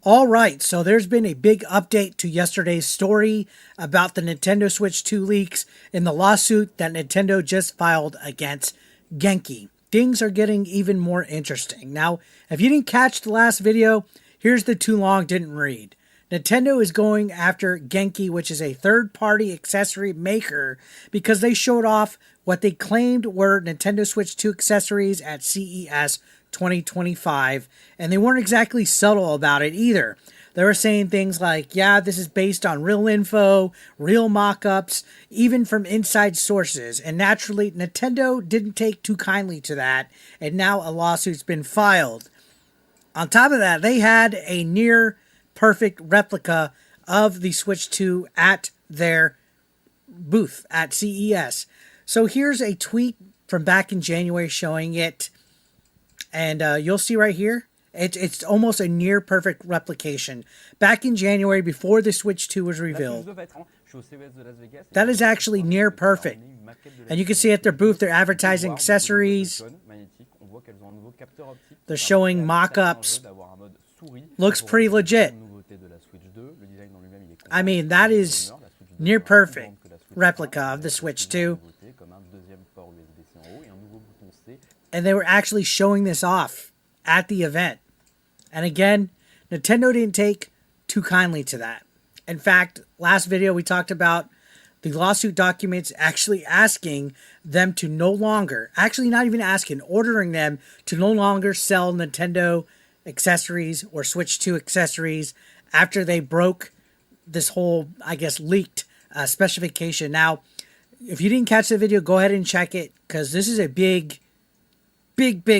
All right, so there's been a big update to yesterday's story about the Nintendo Switch 2 leaks in the lawsuit that Nintendo just filed against Genki. Things are getting even more interesting. Now, if you didn't catch the last video, here's the too long didn't read. Nintendo is going after Genki, which is a third-party accessory maker, because they showed off what they claimed were Nintendo Switch 2 accessories at CES 2025, and they weren't exactly subtle about it either. They were saying things like, yeah, this is based on real info, real mock-ups, even from inside sources. And naturally, Nintendo didn't take too kindly to that, and now a lawsuit's been filed. On top of that, they had a near perfect replica of the Switch 2 at their booth at CES. So here's a tweet from back in January showing it. And you'll see right here, it's almost a near perfect replication. Back in January, before the Switch 2 was revealed, that is actually near perfect. And you can see at their booth, they're advertising accessories. They're showing mock-ups. Looks pretty legit. I mean, that is near perfect replica of the Switch 2. And they were actually showing this off at the event. And again, Nintendo didn't take too kindly to that. In fact, last video we talked about the lawsuit documents actually asking them to no longer, actually not even asking, ordering them to no longer sell Nintendo accessories or Switch 2 accessories after they broke this whole, I guess, leaked specification. Now, if you didn't catch the video, go ahead and check it, because this is a big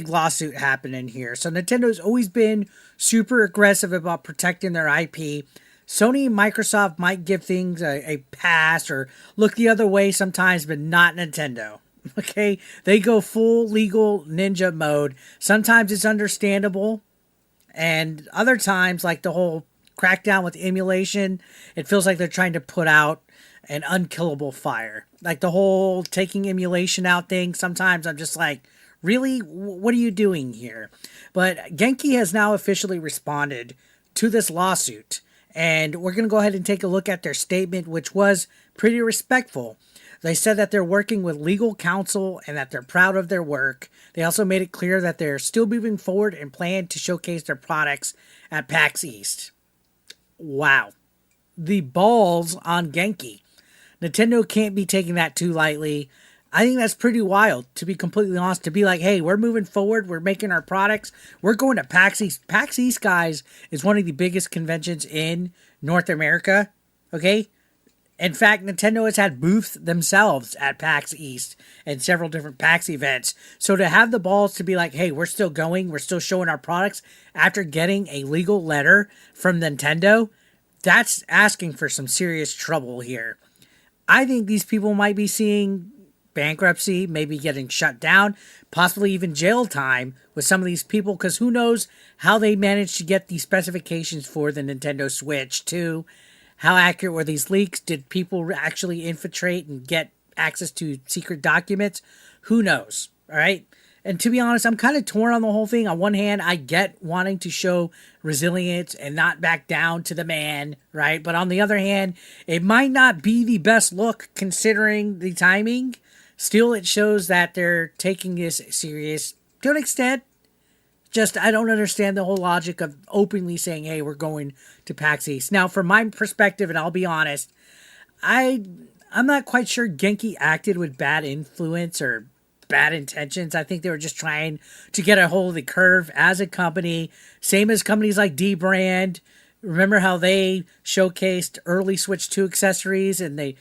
lawsuit happening here. So Nintendo's always been super aggressive about protecting their IP. Sony and Microsoft might give things a pass or look the other way sometimes, but not Nintendo. Okay? They go full legal ninja mode. Sometimes it's understandable, and other times, like the whole crackdown with emulation, it feels like they're trying to put out an unkillable fire. Like the whole taking emulation out thing, sometimes I'm just like, really? What are you doing here? But Genki has now officially responded to this lawsuit. And we're going to go ahead and take a look at their statement, which was pretty respectful. They said that they're working with legal counsel and that they're proud of their work. They also made it clear that they're still moving forward and plan to showcase their products at PAX East. Wow. The balls on Genki. Nintendo can't be taking that too lightly. I think that's pretty wild, to be completely honest, to be like, hey, we're moving forward, we're making our products, we're going to PAX East. PAX East, guys, is one of the biggest conventions in North America, okay? In fact, Nintendo has had booths themselves at PAX East and several different PAX events. So to have the balls to be like, hey, we're still going, we're still showing our products after getting a legal letter from Nintendo, that's asking for some serious trouble here. I think these people might be seeing bankruptcy, maybe getting shut down, possibly even jail time with some of these people, because who knows how they managed to get these specifications for the Nintendo Switch 2. How accurate were these leaks? Did people actually infiltrate and get access to secret documents? Who knows? All right. And to be honest, I'm kind of torn on the whole thing. On one hand, I get wanting to show resilience and not back down to the man, right? But on the other hand, it might not be the best look considering the timing. Still, it shows that they're taking this serious to an extent. Just, I don't understand the whole logic of openly saying, hey, we're going to PAX East. Now, from my perspective, and I'll be honest, I'm not quite sure Genki acted with bad influence or bad intentions. I think they were just trying to get a hold of the curve as a company. Same as companies like D-Brand. Remember how they showcased early Switch 2 accessories and they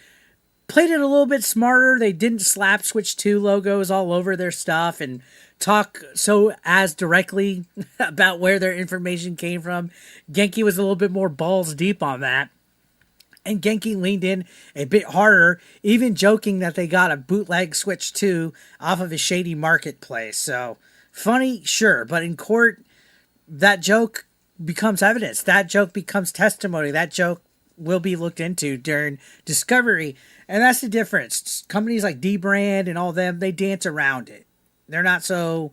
played it a little bit smarter. They didn't slap Switch 2 logos all over their stuff and talk so as directly about where their information came from. Genki was a little bit more balls deep on that. And Genki leaned in a bit harder, even joking that they got a bootleg Switch 2 off of a shady marketplace. So, funny, sure, but in court, that joke becomes evidence. That joke becomes testimony. That joke will be looked into during discovery. And that's the difference. Companies like D-Brand and all them, they dance around it. They're not so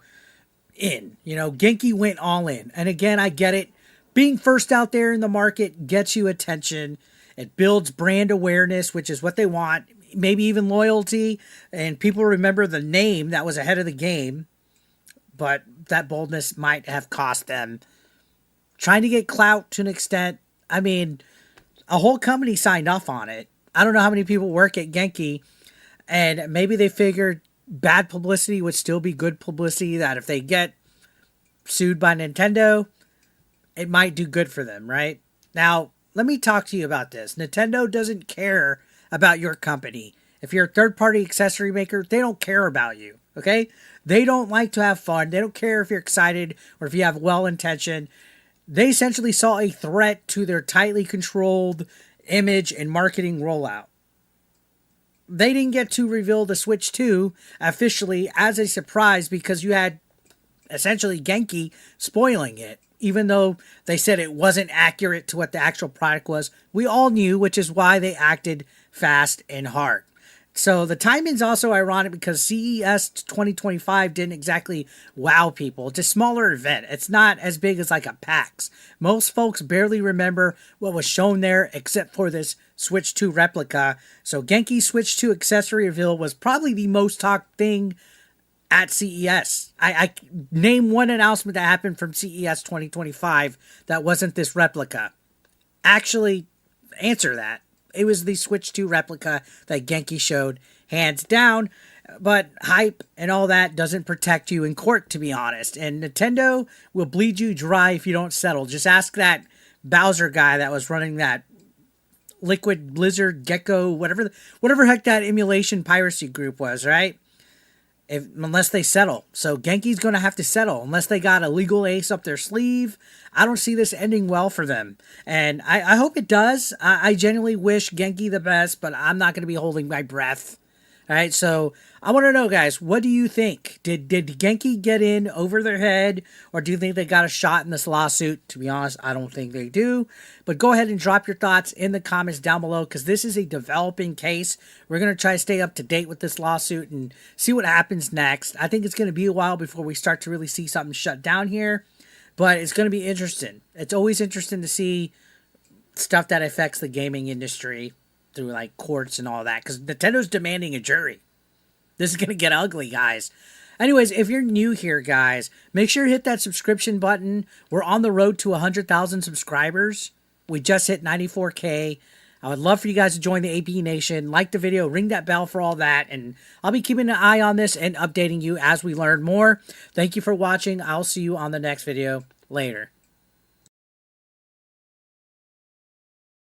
in. You know, Genki went all in. And again, I get it. being first out there in the market gets you attention. It builds brand awareness, which is what they want. Maybe even loyalty. And people remember the name that was ahead of the game. But that boldness might have cost them. Trying to get clout to an extent. I mean, a whole company signed off on it. I don't know how many people work at Genki. And maybe they figured bad publicity would still be good publicity. That if they get sued by Nintendo, it might do good for them, right? Now, let me talk to you about this. Nintendo doesn't care about your company. If you're a third-party accessory maker, they don't care about you, okay? They don't like to have fun. They don't care if you're excited or if you have well-intention. They essentially saw a threat to their tightly controlled image and marketing rollout. They didn't get to reveal the Switch 2 officially as a surprise because you had essentially Genki spoiling it. Even though they said it wasn't accurate to what the actual product was, we all knew, which is why they acted fast and hard. So the timing's also ironic because CES 2025 didn't exactly wow people. It's a smaller event. It's not as big as like a PAX. Most folks barely remember what was shown there except for this Switch 2 replica. So Genki's Switch 2 accessory reveal was probably the most talked thing at CES. I name one announcement that happened from CES 2025 that wasn't this replica. Actually, answer that. It was the Switch 2 replica that Genki showed, hands down. But hype and all that doesn't protect you in court, to be honest. And Nintendo will bleed you dry if you don't settle. Just ask that Bowser guy that was running that Liquid Blizzard Gecko, whatever heck that emulation piracy group was, right? Unless they settle. So Genki's going to have to settle. Unless they got a legal ace up their sleeve, I don't see this ending well for them. And I hope it does. I genuinely wish Genki the best, but I'm not going to be holding my breath. All right, so I want to know, guys, what do you think? Did Genki get in over their head, or do you think they got a shot in this lawsuit? To be honest, I don't think they do. But go ahead and drop your thoughts in the comments down below, because this is a developing case. We're going to try to stay up to date with this lawsuit and see what happens next. I think it's going to be a while before we start to really see something shut down here, but it's going to be interesting. It's always interesting to see stuff that affects the gaming industry through like courts and all that, because Nintendo's demanding a jury. This is going to get ugly, guys. Anyways, if you're new here, guys, make sure to hit that subscription button. We're on the road to 100,000 subscribers. We just hit 94K. I would love for you guys to join the AB Nation. Like the video, ring that bell for all that, and I'll be keeping an eye on this and updating you as we learn more. Thank you for watching. I'll see you on the next video. Later.